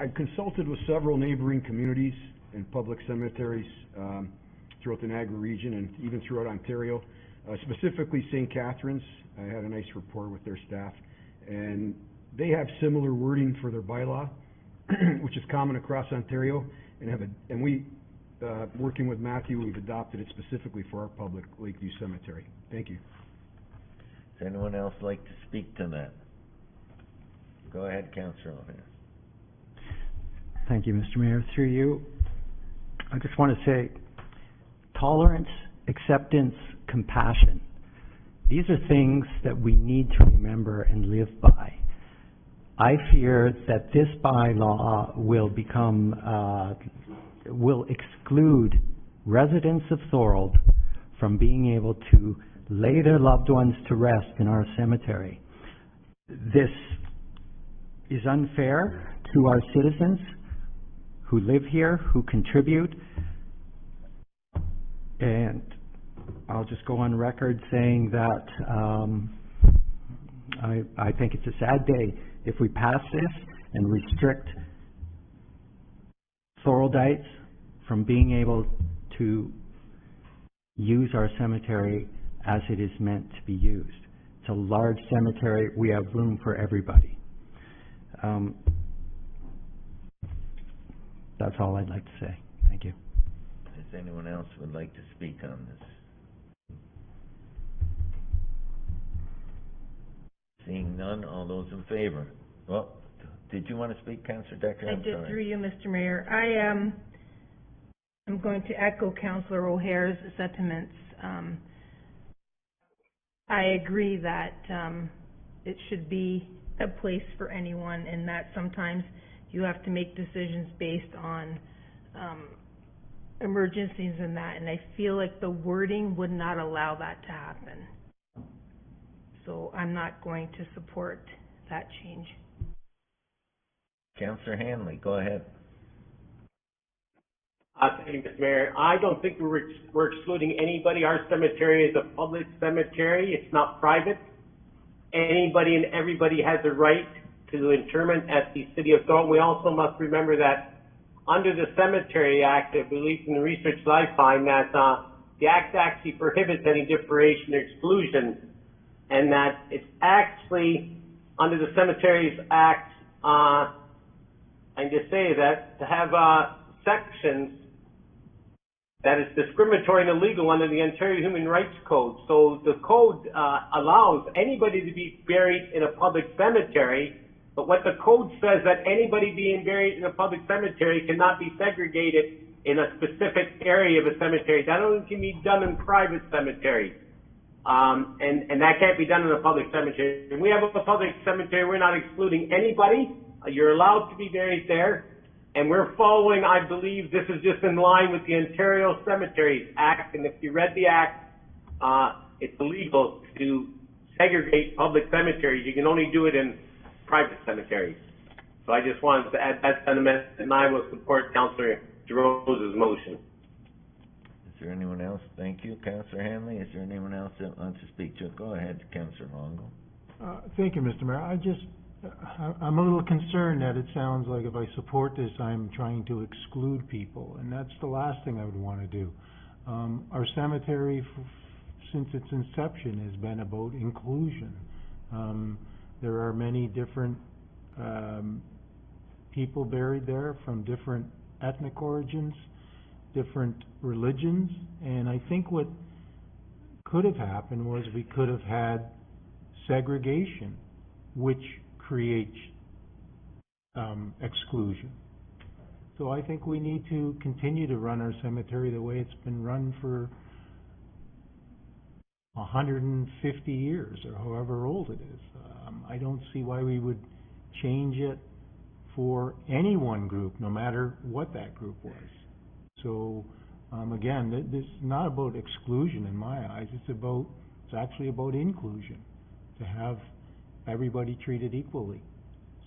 I consulted with several neighboring communities and public cemeteries throughout the Niagara region and even throughout Ontario, specifically St. Catharines. I had a nice rapport with their staff, and they have similar wording for their bylaw, which is common across Ontario, and we, working with Matthew, we've adopted it specifically for our public Lakeview Cemetery. Thank you. Does anyone else like to speak to that? Go ahead, Councillor O'Hare. Thank you, Mr. Mayor. Through you, I just want to say tolerance, acceptance, compassion. These are things that we need to remember and live by. I fear that this bylaw will will exclude residents of Thorold from being able to lay their loved ones to rest in our cemetery. This is unfair to our citizens who live here, who contribute, and I'll just go on record saying that I think it's a sad day if we pass this and restrict Thoroldites from being able to use our cemetery as it is meant to be used. It's a large cemetery. We have room for everybody. That's all I'd like to say. Thank you. Does anyone else would like to speak on this? Seeing none, all those in favor? Well, did you want to speak, Councillor Decker? I did, through you, Mr. Mayor. I'm going to echo Councillor O'Hare's sentiments. I agree that it should be a place for anyone, and that sometimes you have to make decisions based on emergencies and that, and I feel like the wording would not allow that to happen. So I'm not going to support that change. Councillor Hanley, go ahead. Thank you, Mr. Mayor. I don't think we're excluding anybody. Our cemetery is a public cemetery. It's not private. Anybody and everybody has a right to interment at the City of Thorold. We also must remember that under the Cemetery Act, I believe in the research that I find that the Act actually prohibits any differentiation or exclusion, and that it's actually under the Cemeteries Act, I can just say that to have sections that is discriminatory and illegal under the Ontario Human Rights Code. So the code allows anybody to be buried in a public cemetery, but what the code says that anybody being buried in a public cemetery cannot be segregated in a specific area of a cemetery. That only can be done in private cemeteries. And that can't be done in a public cemetery. When we have a public cemetery, we're not excluding anybody. You're allowed to be buried there. And we're following, I believe, this is just in line with the Ontario Cemeteries Act. And if you read the Act, it's illegal to segregate public cemeteries. You can only do it in private cemeteries. So I just wanted to add that sentiment, and I will support Councillor DeRosa's motion. Is there anyone else? Thank you, Councillor Hanley. Is there anyone else that wants to speak to it? Go ahead, Councillor Longo. Thank you, Mr. Mayor. I'm a little concerned that it sounds like if I support this, I'm trying to exclude people, and that's the last thing I would want to do. Our cemetery, since its inception, has been about inclusion. There are many different people buried there from different ethnic origins, different religions, and I think what could have happened was we could have had segregation, which creates exclusion. So I think we need to continue to run our cemetery the way it's been run for 150 years or however old it is. I don't see why we would change it for any one group, no matter what that group was. So again, this is not about exclusion in my eyes. It's actually about inclusion, to have everybody treated equally.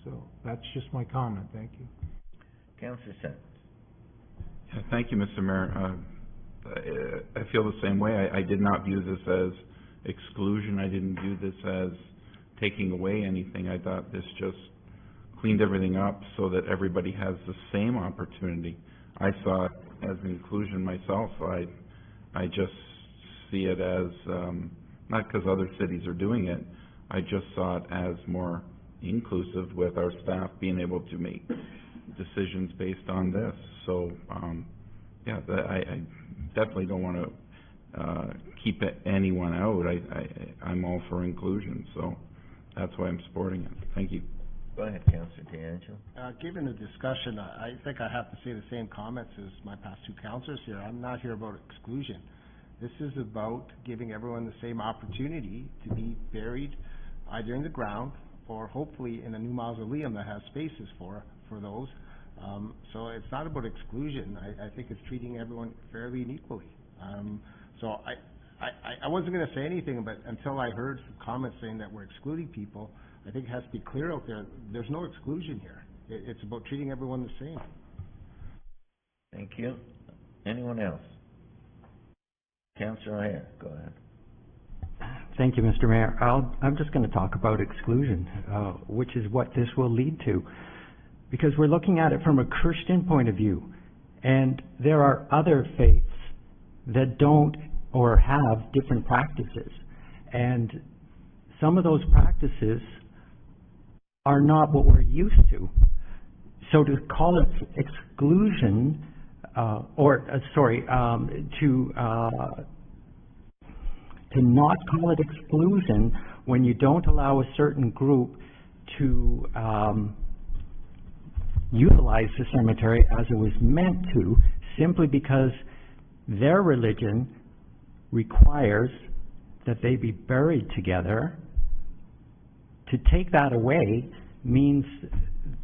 So that's just my comment. Thank you. Councillor Sens. Yeah, thank you, Mr. Mayor. I feel the same way. I did not view this as exclusion. I didn't view this as taking away anything. I thought this just cleaned everything up so that everybody has the same opportunity. I saw it as an inclusion myself. I just see it as, not because other cities are doing it, I just saw it as more inclusive with our staff being able to make decisions based on this. So, yeah, I definitely don't want to keep anyone out. I'm all for inclusion, so that's why I'm supporting it. Thank you. Go ahead, Councillor D'Angelo. Given the discussion, I think I have to say the same comments as my past two councillors here. I'm not here about exclusion. This is about giving everyone the same opportunity to be buried either in the ground or hopefully in a new mausoleum that has spaces for those. So it's not about exclusion. I think it's treating everyone fairly and equally. So I wasn't going to say anything, but until I heard some comments saying that we're excluding people, I think it has to be clear out there, there's no exclusion here. It's about treating everyone the same. Thank you. Anyone else? Councillor O'Hare, go ahead. Thank you, Mr. Mayor. I'm just going to talk about exclusion, which is what this will lead to. Because we're looking at it from a Christian point of view, and there are other faiths that don't or have different practices. And some of those practices are not what we're used to. So to call it exclusion, to not call it exclusion when you don't allow a certain group to utilize the cemetery as it was meant to, simply because their religion requires that they be buried together. To take that away means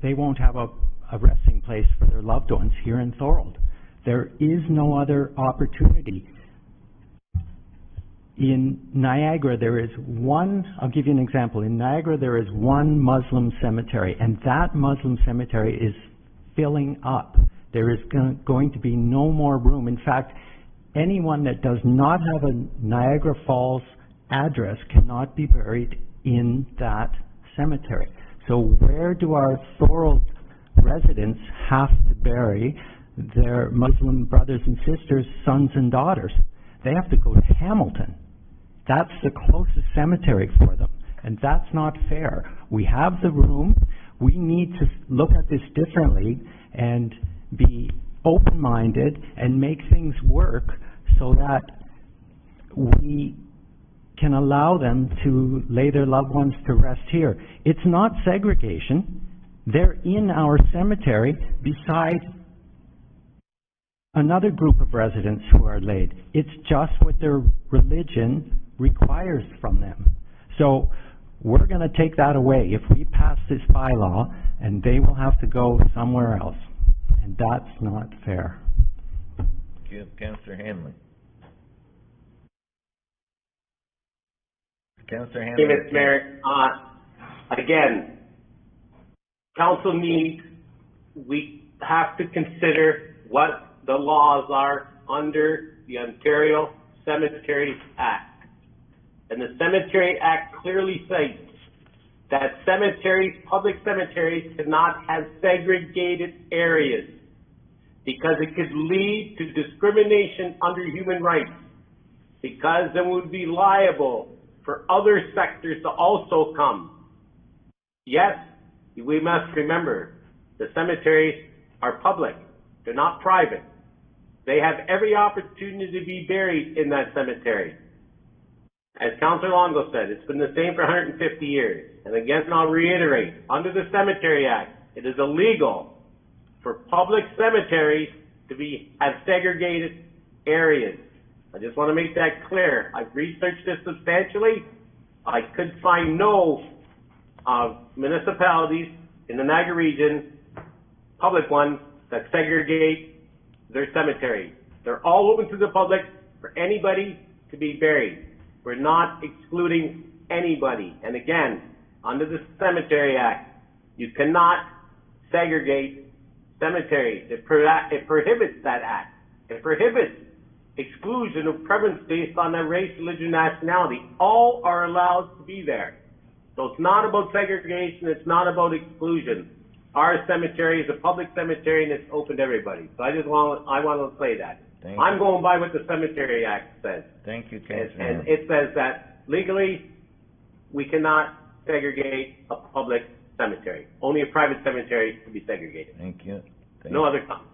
they won't have a resting place for their loved ones here in Thorold. There is no other opportunity. In Niagara, there is one, I'll give you an example. In Niagara, there is one Muslim cemetery, and that Muslim cemetery is filling up. There is going to be no more room. In fact, anyone that does not have a Niagara Falls address cannot be buried in that cemetery. So where do our Thorold residents have to bury their Muslim brothers and sisters, sons and daughters? They have to go to Hamilton. That's the closest cemetery for them, and that's not fair. We have the room. We need to look at this differently and be open-minded and make things work so that we can allow them to lay their loved ones to rest here. It's not segregation. They're in our cemetery beside another group of residents who are laid. It's just what their religion requires from them. So we're going to take that away if we pass this bylaw, and they will have to go somewhere else. And that's not fair. Thank you. Councillor Hanley. Councillor Hanley. Hey, Mr. Mayor, again, council needs, we have to consider what the laws are under the Ontario Cemeteries Act. And the Cemetery Act clearly states that cemeteries, public cemeteries, cannot have segregated areas because it could lead to discrimination under human rights, because then we would be liable for other sectors to also come. Yes, we must remember the cemeteries are public, they're not private. They have every opportunity to be buried in that cemetery. As Councillor Longo said, it's been the same for 150 years. And again, I'll reiterate, under the Cemetery Act, it is illegal for public cemeteries to have segregated areas. I just want to make that clear. I've researched this substantially. I could find no municipalities in the Niagara region, public ones, that segregate their cemeteries. They're all open to the public for anybody to be buried. We're not excluding anybody. And again, under the Cemetery Act, you cannot segregate cemeteries. It prohibits that act. It prohibits exclusion of preference based on their race, religion, nationality. All are allowed to be there. So it's not about segregation, it's not about exclusion. our cemetery is a public cemetery and it's open to everybody. So I want to say that. Thank I'm you. going by what the Cemetery Act says. Thank you, And, Councillor and Hanley. it says that legally, we cannot segregate a public cemetery. Only a private cemetery can be segregated. Thank you. Thank No other comment.